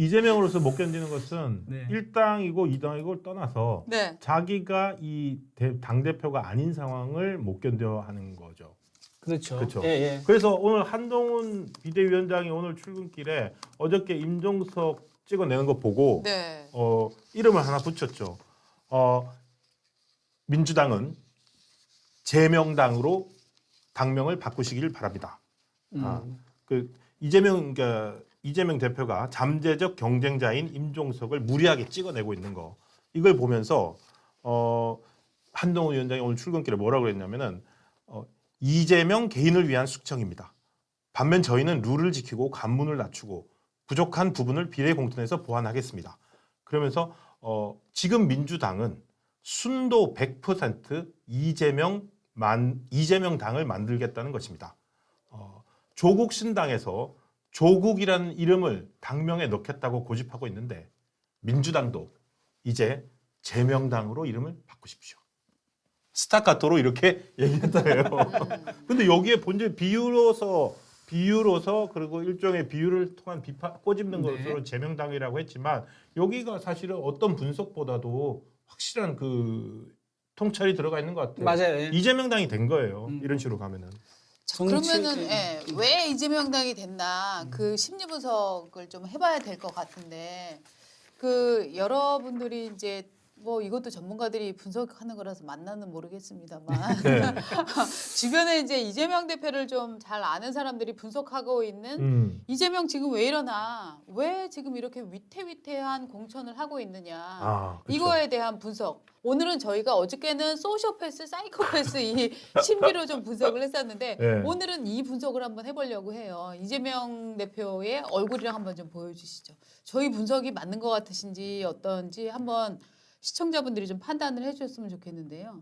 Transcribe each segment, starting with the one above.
이재명으로서 못 견디는 것은 네. 1당이고 2당이고 떠나서 네. 자기가 이 당대표가 아닌 상황을 못 견뎌하는 거죠. 그렇죠. 그렇죠. 예, 예. 그래서 오늘 한동훈 비대위원장이 오늘 출근길에 어저께 임종석 찍어내는 거 보고 네. 이름을 하나 붙였죠. 민주당은 제명당으로 당명을 바꾸시길 바랍니다. 이재명 대표가 잠재적 경쟁자인 임종석을 무리하게 찍어내고 있는 거 이걸 보면서 한동훈 위원장이 오늘 출근길에 뭐라고 그랬냐면은 이재명 개인을 위한 숙청입니다. 반면 저희는 룰을 지키고 간문을 낮추고 부족한 부분을 비례공천에서 보완하겠습니다. 그러면서 지금 민주당은 순도 100% 이재명 당을 만들겠다는 것입니다. 조국 신당에서 조국이라는 이름을 당명에 넣겠다고 고집하고 있는데 민주당도 이제 제명당으로 이름을 바꾸십시오. 스타카토로 이렇게 얘기했다 해요. 근데 여기에 본질 비유로서 그리고 일종의 비유를 통한 꼬집는 네. 것으로 제명당이라고 했지만 여기가 사실은 어떤 분석보다도 확실한 그 통찰이 들어가 있는 것 같아요. 맞아요. 예. 이재명당이 된 거예요. 이런 식으로 가면은. 그러면은 왜 이재명당이 됐나 그 심리 분석을 좀 해봐야 될 것 같은데 그 여러분들이 이제 뭐 이것도 전문가들이 분석하는 거라서 만나는 모르겠습니다만 네. 주변에 이제 이재명 대표를 좀 잘 아는 사람들이 분석하고 있는 이재명 지금 왜 이러나 왜 지금 이렇게 위태위태한 공천을 하고 있느냐 그렇죠. 이거에 대한 분석. 오늘은 저희가 어저께는 소시오패스, 사이코패스 이 심리로 좀 분석을 했었는데 네. 오늘은 이 분석을 한번 해보려고 해요. 이재명 대표의 얼굴이랑 한번 좀 보여주시죠. 저희 분석이 맞는 것 같으신지 어떤지 한번 시청자분들이 좀 판단을 해주셨으면 좋겠는데요.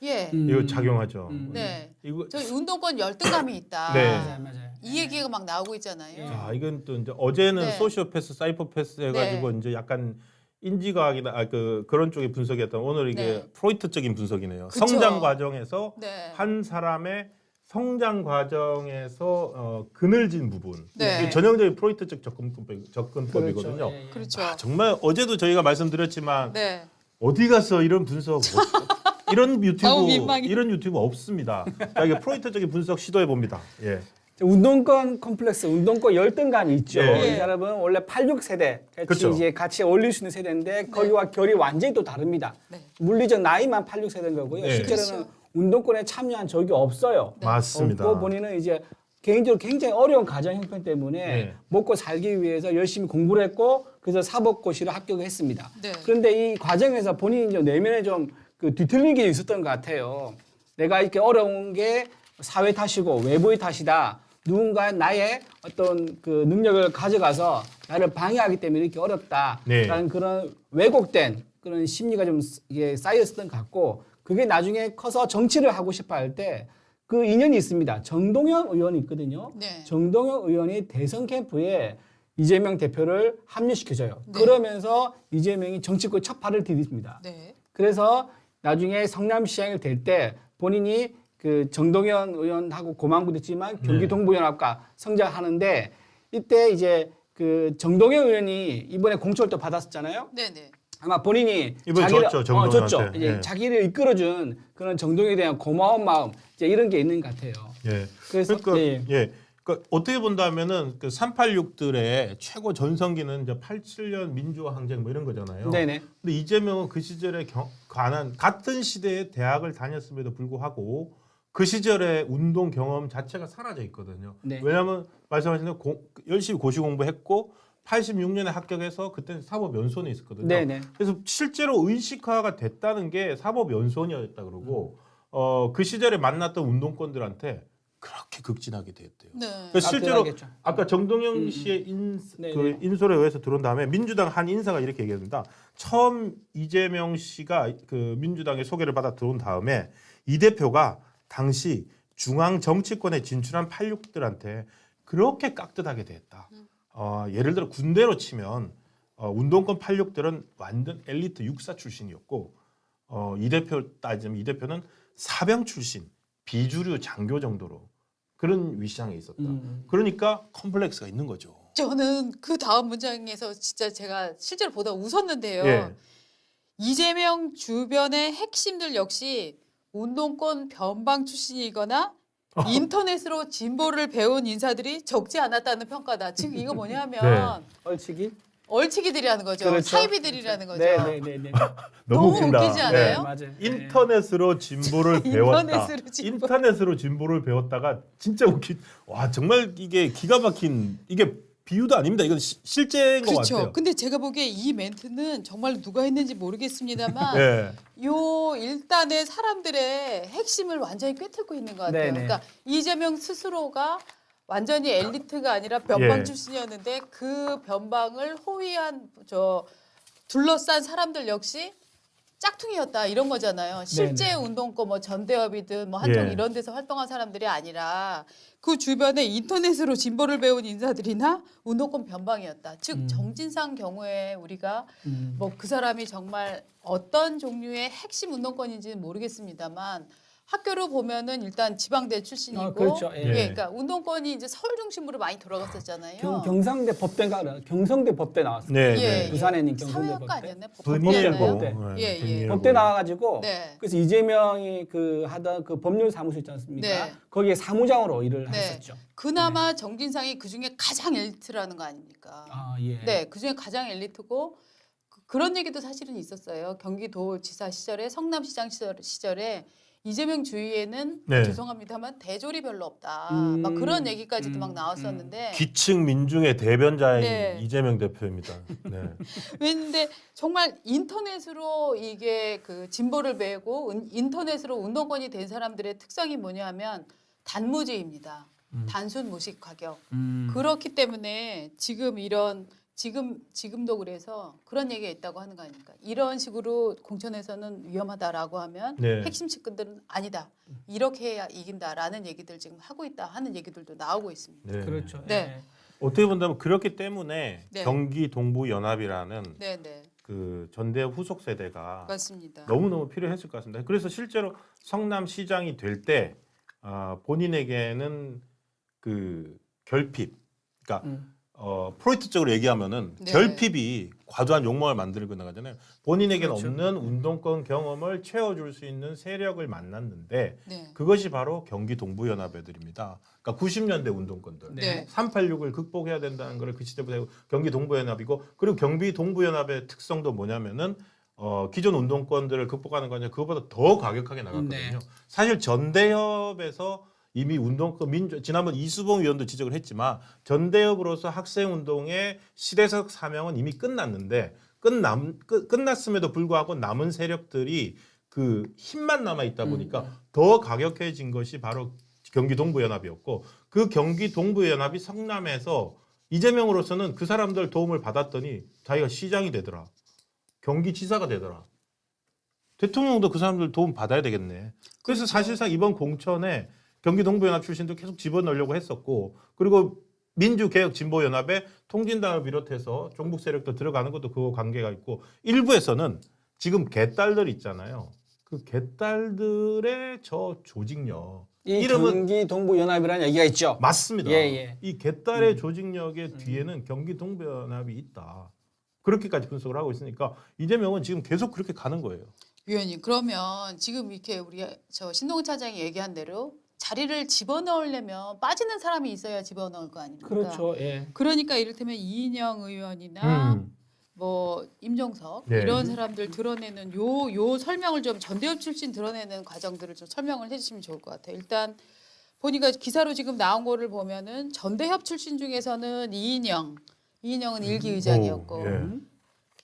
예. 이거 작용하죠. 네. 이거 저희 운동권 열등감이 있다. 네. 맞아요. 이 얘기가 막 나오고 있잖아요. 자, 이건 또 이제 어제는 네. 소시오패스, 사이코패스 해가지고 네. 이제 약간 인지과학이나 그런 쪽의 분석이었던 오늘 이게 네. 프로이트적인 분석이네요. 그쵸. 성장 과정에서 네. 한 사람의 성장 과정에서 그늘진 부분, 네. 이게 전형적인 프로이트적 접근법이거든요. 그렇죠. 예, 예. 그렇죠. 정말 어제도 저희가 말씀드렸지만 네. 어디 가서 이런 분석 이런 너무 민망해. 이런 유튜브 없습니다. 자, 이게 프로이트적인 분석 시도해 봅니다. 예. 운동권 컴플렉스, 운동권 열등감이 있죠. 예. 이 사람은 원래 86세대 같이 그렇죠. 이제 같이 어울릴 수 있는 세대인데 거기와 결이 완전히 또 다릅니다. 네. 물리적 나이만 86세대인 거고요. 네. 실제로는 그렇죠. 운동권에 참여한 적이 없어요. 맞습니다. 없고 본인은 이제 개인적으로 굉장히 어려운 가정 형편 때문에 네. 먹고 살기 위해서 열심히 공부를 했고 그래서 사법고시를 합격을 했습니다. 네. 그런데 이 과정에서 본인이 이제 내면에 좀 그 뒤틀린 게 있었던 것 같아요. 내가 이렇게 어려운 게 사회 탓이고 외부의 탓이다. 누군가 나의 어떤 그 능력을 가져가서 나를 방해하기 때문에 이렇게 어렵다라는 네. 그런 왜곡된 그런 심리가 좀 이게 쌓였었던 것 같고 그게 나중에 커서 정치를 하고 싶어 할 때 그 인연이 있습니다. 정동영 의원이 있거든요. 네. 정동영 의원이 대선 캠프에 이재명 대표를 합류시켜줘요. 네. 그러면서 이재명이 정치권 첫 발을 디딥니다. 네. 그래서 나중에 성남시장이 될 때 본인이 그 정동현 의원하고 고만고됐지만 경기 동부연합과 성장하는데 이때 이제 그 정동현 의원이 이번에 공천을 받았었잖아요. 네네. 아마 본인이 이번에 자기를 줬죠, 정동현한테. 줬죠. 이제 네. 자기를 이끌어준 그런 정동현에 대한 고마운 마음 이제 이런 게 있는 것 같아요. 예. 그래서 그러니까 예. 그러니까 어떻게 본다면은 그 386들의 최고 전성기는 이제 87년 민주화 항쟁 뭐 이런 거잖아요. 네네. 근데 이재명은 그 시절에 관한 같은 시대에 대학을 다녔음에도 불구하고 그 시절의 운동 경험 자체가 사라져 있거든요. 네. 왜냐하면 말씀하신 대로 열심히 고시 공부했고 86년에 합격해서 그때는 사법연수원에 있었거든요. 네네. 그래서 실제로 의식화가 됐다는 게 사법연수원이었다 그러고 그 시절에 만났던 운동권들한테 그렇게 극진하게 되었대요. 네. 그래서 실제로 압도하겠죠. 아까 정동영 씨의 그 인솔에 의해서 들어온 다음에 민주당 한 인사가 이렇게 얘기합니다. 처음 이재명 씨가 그 민주당의 소개를 받아 들어온 다음에 이 대표가 당시 중앙 정치권에 진출한 86들한테 그렇게 깍듯하게 됐다. 예를 들어 군대로 치면 운동권 86들은 완전 엘리트 육사 출신이었고 이 대표 따지면 이 대표는 사병 출신 비주류 장교 정도로 그런 위상에 있었다. 그러니까 컴플렉스가 있는 거죠. 저는 그 다음 문장에서 진짜 제가 실제로 보다 웃었는데요. 예. 이재명 주변의 핵심들 역시 운동권 변방 출신이거나 인터넷으로 진보를 배운 인사들이 적지 않았다는 평가다. 지금 이거 뭐냐면 얼치기. 얼치기들이라는 거죠. 그렇죠. 사이비들이라는 거죠. 네네네네. 너무 웃긴다. 웃기지 않아요? 네, 맞아요. 인터넷으로 진보를 배웠다. 인터넷으로 인터넷으로 진보를 배웠다가 진짜 와 정말 이게 기가 막힌 이게 비유도 아닙니다. 이건 실제인 것 그렇죠. 같아요. 근데 제가 보기에 이 멘트는 정말 누가 했는지 모르겠습니다만 예. 요 일단의 사람들의 핵심을 완전히 꿰뚫고 있는 것 같아요. 네네. 그러니까 이재명 스스로가 완전히 엘리트가 아니라 변방 예. 출신이었는데 그 변방을 호위한 둘러싼 사람들 역시 짝퉁이었다 이런 거잖아요. 실제 네네. 운동권 뭐 전대협이든 뭐 한정 예. 이런 데서 활동한 사람들이 아니라 그 주변에 인터넷으로 진보를 배운 인사들이나 운동권 변방이었다. 즉 정진상 경우에 우리가 뭐 그 사람이 정말 어떤 종류의 핵심 운동권인지는 모르겠습니다만 학교로 보면은 일단 지방대 출신이고 그렇죠. 예. 그러니까 운동권이 이제 서울 중심으로 많이 돌아갔었잖아요. 경상대 법대가 알아. 경성대 법대 나왔어요. 네. 예, 네. 예. 부산에 있는 경성대 사회학과 법대. 아니었나요? 분이엘고. 법대였나요? 예, 예. 법대 나와가지고 네. 그래서 이재명이 그 하던 그 법률 사무소 있지 않습니까? 네. 거기에 사무장으로 일을 네. 했었죠. 그나마 정진상이 그 중에 가장 엘리트라는 거 아닙니까? 아 예. 네, 그 중에 가장 엘리트고 그런 얘기도 사실은 있었어요. 경기도지사 시절에 성남시장 시절에 이재명 주위에는 네. 죄송합니다만 대졸이 별로 없다. 막 그런 얘기까지도 막 나왔었는데 기층 민중의 대변자인 네. 이재명 대표입니다. 네. 근데 정말 인터넷으로 이게 그 진보를 배우고 인터넷으로 운동권이 된 사람들의 특성이 뭐냐면 단무지입니다. 단순 무식 가격. 그렇기 때문에 지금 이런 지금도 그래서 그런 얘기가 있다고 하는 거 아닙니까? 이런 식으로 공천에서는 위험하다라고 하면 네. 핵심 측근들은 아니다. 이렇게 해야 이긴다라는 얘기들 지금 하고 있다 하는 얘기들도 나오고 있습니다. 네. 그렇죠. 네. 어떻게 본다면 그렇기 때문에 네. 경기 동부 연합이라는 네, 네. 그 전대협 후속 세대가 맞습니다. 너무너무 필요했을 것 같습니다. 그래서 실제로 성남시장이 될 때 본인에게는 그 결핍, 그러니까 프로이트적으로 얘기하면은 네. 결핍이 과도한 욕망을 만들고 나가잖아요. 본인에게는 그렇죠. 없는 운동권 경험을 채워줄 수 있는 세력을 만났는데 네. 그것이 바로 경기 동부 연합 애들입니다. 그러니까 90년대 운동권들. 네. 386을 극복해야 된다는 걸 그 시대부터 경기 동부 연합이고 그리고 경기 동부 연합의 특성도 뭐냐면은 기존 운동권들을 극복하는 거냐 그것보다 더 과격하게 나갔거든요. 네. 사실 전대협에서 이미 운동권 지난번 이수봉 의원도 지적을 했지만 전대협으로서 학생 운동의 시대적 사명은 이미 끝났는데 끝났음에도 불구하고 남은 세력들이 그 힘만 남아 있다 보니까 더 과격해진 것이 바로 경기 동부연합이었고 그 경기 동부연합이 성남에서 이재명으로서는 그 사람들 도움을 받았더니 자기가 시장이 되더라. 경기지사가 되더라. 대통령도 그 사람들 도움 받아야 되겠네. 그래서 사실상 이번 공천에 경기 동부연합 출신도 계속 집어넣으려고 했었고 그리고 민주개혁진보연합에 통진당을 비롯해서 종북 세력도 들어가는 것도 그거 관계가 있고 일부에서는 지금 개딸들 있잖아요. 그 개딸들의 저 조직력 이 이름은 경기 동부 연합이라는 얘기가 있죠. 맞습니다. 예, 예. 이 개딸의 조직력의 뒤에는 경기 동부연합이 있다. 그렇게까지 분석을 하고 있으니까 이재명은 지금 계속 그렇게 가는 거예요. 위원님 그러면 지금 이렇게 우리 저 신동훈 차장이 얘기한 대로 자리를 집어넣으려면 빠지는 사람이 있어야 집어넣을 거 아닙니까? 그렇죠. 예. 그러니까 이를테면 이인영 의원이나 뭐 임종석 네. 이런 사람들 드러내는 요 설명을 좀 전대협 출신 드러내는 과정들을 좀 설명을 해주시면 좋을 것 같아요. 일단 보니까 기사로 지금 나온 거를 보면은 전대협 출신 중에서는 이인영은 1기 의장이었고 오, 예.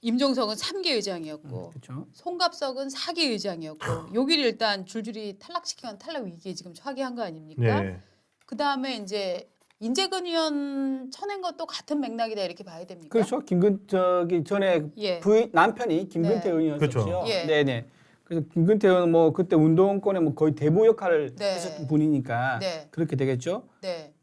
임종석은 3기 의장이었고 그렇죠. 송갑석은 4기 의장이었고 여기를 일단 줄줄이 탈락시키면 탈락 위기에 지금 처하게 한 거 아닙니까? 네. 그 다음에 이제 인재근 의원 쳐낸 것도 같은 맥락이다 이렇게 봐야 됩니까? 그렇죠. 저기 전에 예. 남편이 김근태 네. 의원이었죠. 그렇죠. 예. 네네. 그래서 김근태 의원은 뭐 그때 운동권에 뭐 거의 대부 역할을 네. 했었던 분이니까 네. 그렇게 되겠죠. 네.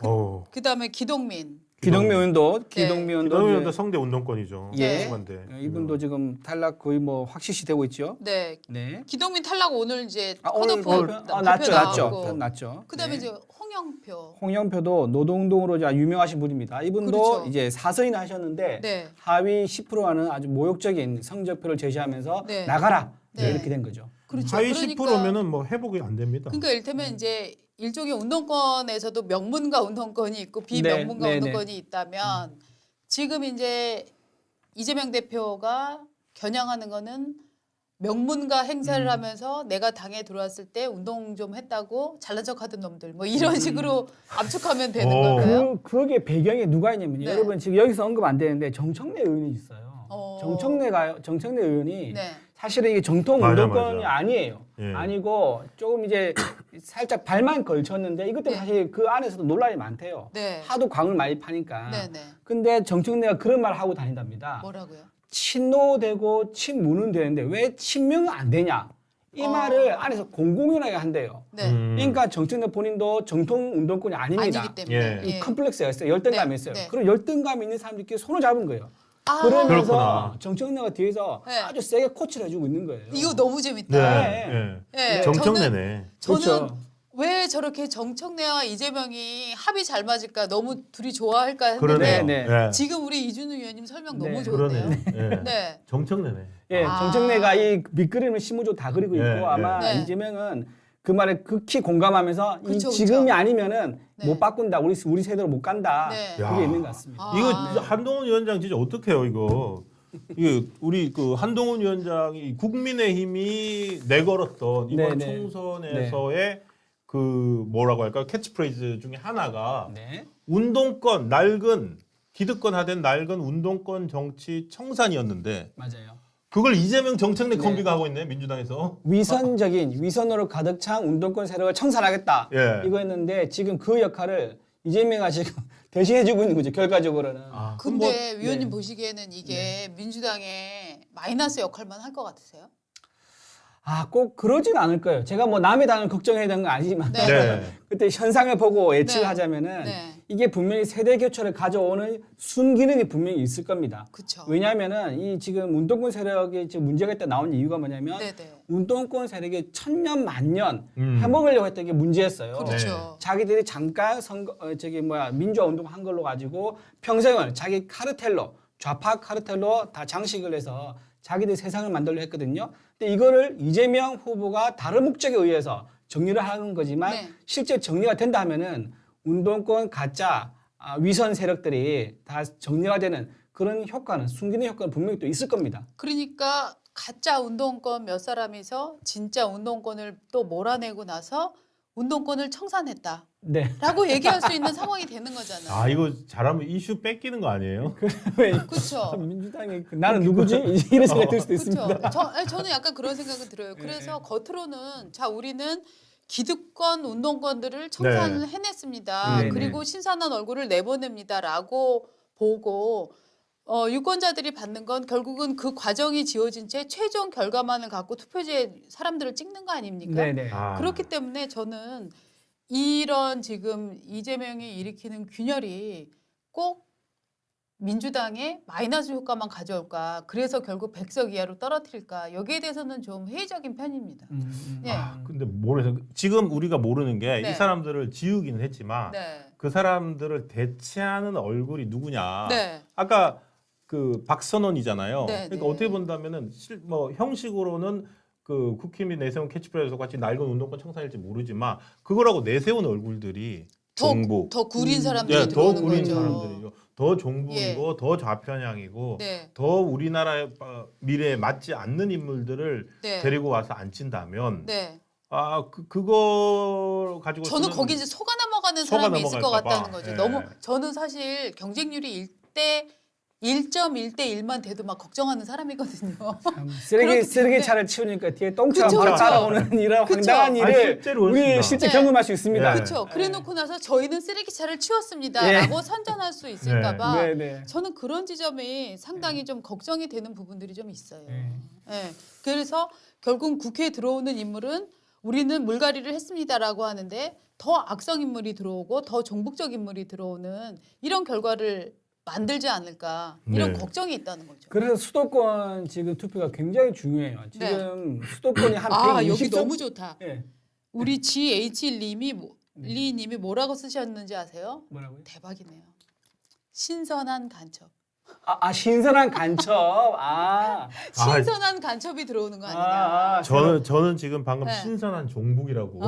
어우. 그 다음에 기동민 기동민 의원도 기동민도 성대 운동권이죠. 예. 건데. 이분도 지금 탈락 거의 뭐 확실시 되고 있죠. 네. 네. 기동민 탈락 오늘 이제 오늘 컷오프 났죠. 그다음에 네. 이제 홍영표. 홍영표도 노동동으로 유명하신 분입니다. 이분도 그렇죠. 이제 4선이나 하셨는데 네. 하위 10%라는 아주 모욕적인 성적표를 제시하면서 네. 나가라 네. 이렇게 된 거죠. 그렇죠. 하위 그러니까 10%면은 뭐 회복이 안 됩니다. 그러니까 이를테면 이제 일종의 운동권에서도 명문가 운동권이 있고 비명문가 네, 운동권이 있다면 지금 이제 이재명 대표가 겨냥하는 거는 명문가 행사를 하면서 내가 당에 들어왔을 때 운동 좀 했다고 잘난 척하던 놈들 뭐 이런 식으로 압축하면 되는 건가요? 그게 배경에 누가 있냐면요. 네. 여러분 지금 여기서 언급 안 되는데 정청래 의원이 있어요. 어. 정청래 의원이 네. 사실은 이게 정통 맞아, 운동권이 맞아. 아니에요. 예. 아니고 조금 이제 살짝 발만 걸쳤는데 이것 때문에 네. 사실 그 안에서도 논란이 많대요. 네. 하도 광을 많이 파니까. 네, 네. 근데 정청래가 그런 말 하고 다닌답니다. 뭐라고요? 친노되고 친무는 되는데 왜 친명은 안 되냐? 이 말을 안에서 공공연하게 한대요. 네. 그러니까 정청래 본인도 정통 운동권이 아닙니다. 아니기 때문에. 예. 이 컴플렉스가 있어요. 열등감이 네, 있어요. 네. 그런 열등감 있는 사람들끼리 손을 잡은 거예요. 아, 그러면서 그렇구나. 정청래가 뒤에서 네. 아주 세게 코치를 해주고 있는 거예요. 이거 너무 네. 재밌다. 네. 네. 정청래네. 저는 그렇죠. 왜 저렇게 정청래와 이재명이 합이 잘 맞을까 너무 둘이 좋아할까 했는데 그러네요. 네, 예. 지금 우리 이준우 의원님 설명 네. 너무 좋은데요. 그러네요. 예. 네. 정청래네. 예, 아. 정청래가 이 밑그림을 신무조 다 그리고 있고 예, 아마 예. 이재명은 그 말에 극히 공감하면서 그쵸, 지금이 그쵸. 아니면은 네. 못 바꾼다. 우리 세대로 못 간다. 네. 야. 그게 있는 것 같습니다. 아. 이거 진짜 한동훈 위원장 진짜 어떡해요 이거. 이게 우리 그 한동훈 위원장이 국민의힘이 내걸었던 이번 네, 네. 총선에서의 그 뭐라고 할까요? 캐치프레이즈 중에 하나가 네. 운동권 낡은 기득권화된 낡은 운동권 정치 청산이었는데 맞아요. 그걸 이재명 정청래 네. 콤비가 하고 있네 민주당에서. 위선으로 가득 찬 운동권 세력을 청산하겠다. 예. 이거였는데 지금 그 역할을 이재명이 지금 대신해주고 있는 거죠. 결과적으로는. 아, 그럼 뭐 근데 위원님 네. 보시기에는 이게 민주당의 마이너스 역할만 할 것 같으세요? 꼭 그러진 않을 거예요. 제가 뭐 남의 당을 걱정해야 되는 건 아니지만 네. 네. 그때 현상을 보고 예측을 네. 하자면은 네. 이게 분명히 세대 교체를 가져오는 순기능이 분명히 있을 겁니다. 그렇죠. 왜냐하면은 이 지금 운동권 세력이 지금 문제가 있다 나온 이유가 뭐냐면 네네. 운동권 세력이 천년 만년 음. 해먹으려고 했던 게 문제였어요. 그렇죠. 자기들이 잠깐 민주화 운동 한 걸로 가지고 평생을 자기 카르텔로 좌파 카르텔로 다 장식을 해서 자기들 세상을 만들려 했거든요. 근데 이거를 이재명 후보가 다른 목적에 의해서 정리를 하는 거지만 네. 실제 정리가 된다 하면은 운동권 가짜 위선 세력들이 다 정리가 되는 그런 효과는 숨기는 효과는 분명히 또 있을 겁니다. 그러니까 가짜 운동권 몇 사람이서 진짜 운동권을 또 몰아내고 나서 운동권을 청산했다. 네. 라고 얘기할 수 있는 상황이 되는 거잖아요. 아 이거 잘하면 이슈 뺏기는 거 아니에요? 그렇죠. 민주당이 나는 누구지? 이런 생각이 들 수도 있습니다. 그렇죠. 저는 약간 그런 생각은 들어요. 그래서 겉으로는 자 우리는 기득권 운동권들을 청산을 해냈습니다. 네, 그리고 신선한 얼굴을 내보냅니다라고 보고 유권자들이 받는 건 결국은 그 과정이 지어진 채 최종 결과만을 갖고 투표지에 사람들을 찍는 거 아닙니까? 네네. 아. 그렇기 때문에 저는 이런 지금 이재명이 일으키는 균열이 꼭 민주당의 마이너스 효과만 가져올까? 그래서 결국 100석 이하로 떨어뜨릴까? 여기에 대해서는 좀 회의적인 편입니다. 네. 근데 모르겠어요. 지금 우리가 모르는 게 이 네. 사람들을 지우기는 했지만 네. 그 사람들을 대체하는 얼굴이 누구냐. 네. 아까 그 박선원이잖아요. 네, 그러니까 네. 어떻게 본다면은 뭐 형식으로는 그 국힘이 내세운 캐치프레이즈와 같이 낡은 운동권 청산일지 모르지만 그거라고 내세운 얼굴들이 정부, 더 구린 사람들이 더 들어오는 우린 거죠. 사람들이고 더 종북이고 더 좌편향이고 네. 더 우리나라의 미래에 맞지 않는 인물들을 네. 데리고 와서 앉힌다면 네. 그거 가지고 저는 거기 이제 속아 넘어가는 속아 사람이 있을 것 넘어갈까 봐. 같다는 거죠. 예. 너무 저는 사실 경쟁률이 1.1대 1만 돼도 막 걱정하는 사람이거든요. 쓰레기 때문에- 차를 치우니까 뒤에 똥차가 그쵸, 막 그쵸. 따라오는 이런 그쵸. 황당한 아니, 일을 실제로 우리 그렇습니다. 실제 네. 경험할 수 있습니다. 네. 그렇죠. 그래놓고 나서 저희는 쓰레기차를 치웠습니다라고 선전할 수 있을까봐 네, 네. 저는 그런 지점이 상당히 좀 걱정이 되는 부분들이 좀 있어요. 네. 네. 그래서 결국 국회에 들어오는 인물은 우리는 물갈이를 했습니다라고 하는데 더 악성 인물이 들어오고 더 종북적 인물이 들어오는 이런 결과를 만들지 않을까 이런 네. 걱정이 있다는 거죠. 그래서 수도권 지금 투표가 굉장히 중요해요. 지금 수도권이 한 120도. 여기 너무 좋다. 예. 우리 GH 리님이 뭐라고 쓰셨는지 아세요? 뭐라고요? 대박이네요. 신선한 간첩. 신선한 간첩. 신선한 간첩이 들어오는 거 아니냐. 저는 지금 방금 네. 신선한 종북이라고.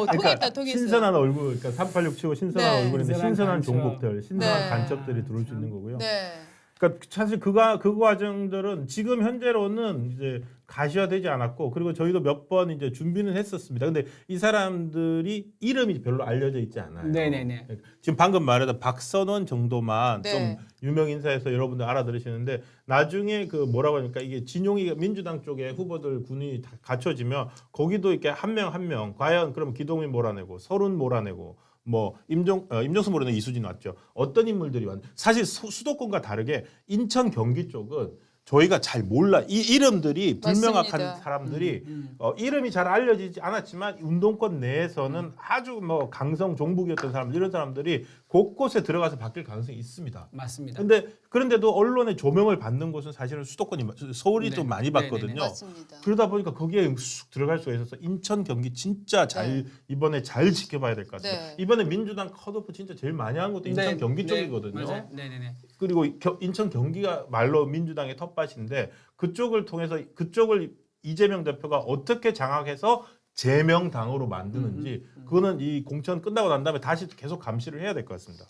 통했다. 신선한 얼굴, 그러니까 386 치고 신선한 네. 얼굴인데 신선한 신선한 간첩. 종북들, 신선한 네. 간첩들이 들어올 수 있는 거고요. 네. 그러니까 사실 그 과정들은 지금 현재로는 이제 가시화되지 않았고, 그리고 저희도 몇 번 이제 준비는 했었습니다. 근데 이 사람들이 이름이 별로 알려져 있지 않아요. 네네네. 지금 방금 말했던 박선원 정도만 네. 좀 유명 인사에서 여러분들 알아들으시는데, 나중에 그 뭐라고 하니까 이게 진용이 민주당 쪽에 후보들 군이 다 갖춰지면 거기도 이렇게 한 명 한 명 과연 그럼 기동민 몰아내고 서른 몰아내고 뭐 임종수 모르는 이수진 왔죠. 어떤 인물들이 왔? 사실 수도권과 다르게 인천 경기 쪽은 저희가 잘 몰라. 이 이름들이 불명확한 맞습니다. 사람들이 이름이 잘 알려지지 않았지만 운동권 내에서는 아주 뭐 강성 종북이었던 사람들, 이런 사람들이 곳곳에 들어가서 바뀔 가능성이 있습니다. 맞습니다. 그런데도 언론의 조명을 받는 곳은 사실은 수도권이 서울이 네. 좀 많이 네네네. 받거든요. 맞습니다. 그러다 보니까 거기에 쑥 들어갈 수가 있어서 인천 경기 진짜 잘 이번에 잘 지켜봐야 될 것 같습니다. 네. 이번에 민주당 컷오프 진짜 제일 많이 한 것도 인천 경기 쪽이거든요. 맞아요. 네네네. 그리고 인천 경기가 말로 민주당의 텃밭인데 그쪽을 통해서 그쪽을 이재명 대표가 어떻게 장악해서 제명당으로 만드는지 그거는 이 공천 끝나고 난 다음에 다시 계속 감시를 해야 될 것 같습니다.